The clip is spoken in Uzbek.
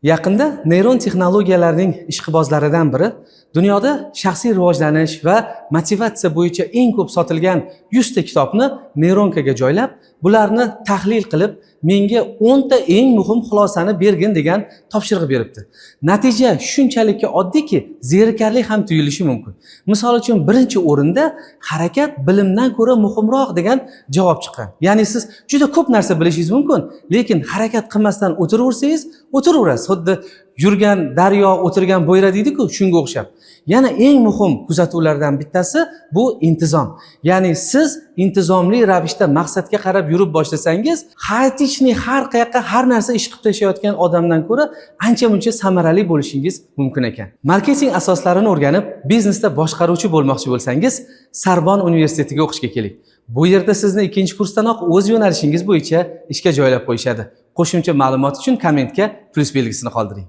Yaqinda neyron texnologiyalarining ishqibozlaridan biri dunyoda shaxsiy rivojlanish va motivatsiya bo'yicha eng ko'p sotilgan 100 ta kitobni neyronkaga joylab, bularni tahlil qilib, menga 10 ta eng muhim xulosani bergin degan topshiriq beribdi. Natija shunchalik oddiyki, zerikarli ham tuyulishi mumkin. Misol uchun, birinchi o'rinda harakat bilimdan ko'ra muhimroq degan javob chiqqan. Ya'ni siz juda ko'p narsa bilishingiz mumkin, lekin harakat qilmasdan o'tiraversangiz, o'tiraverasiz. Xuddi yurgan daryo, o'tirgan bo'yra deydi-ku, shunga o'xshab. Yana eng muhim kuzatuvlardan bittasi bu intizom. Ya'ni siz intizomli ravishda maqsadga qarab yurib boshlasangiz, xaotichniy har qayoqqa har narsa ish qilib tashlayotgan odamdan ko'ra ancha-muncha samarali bo'lishingiz mumkin ekan. Marketing asoslarini o'rganib, biznesda boshqaruvchi bo'lmoqchi bo'lsangiz, Sorbon universitetiga o'qishga keling. Bu yerda sizni ikkinchi kursdanoq o'z yo'nalishingiz bo'yicha ishga joylab qo'yishadi. Qo'shimcha ma'lumot uchun kommentga plus belgisini qoldiring.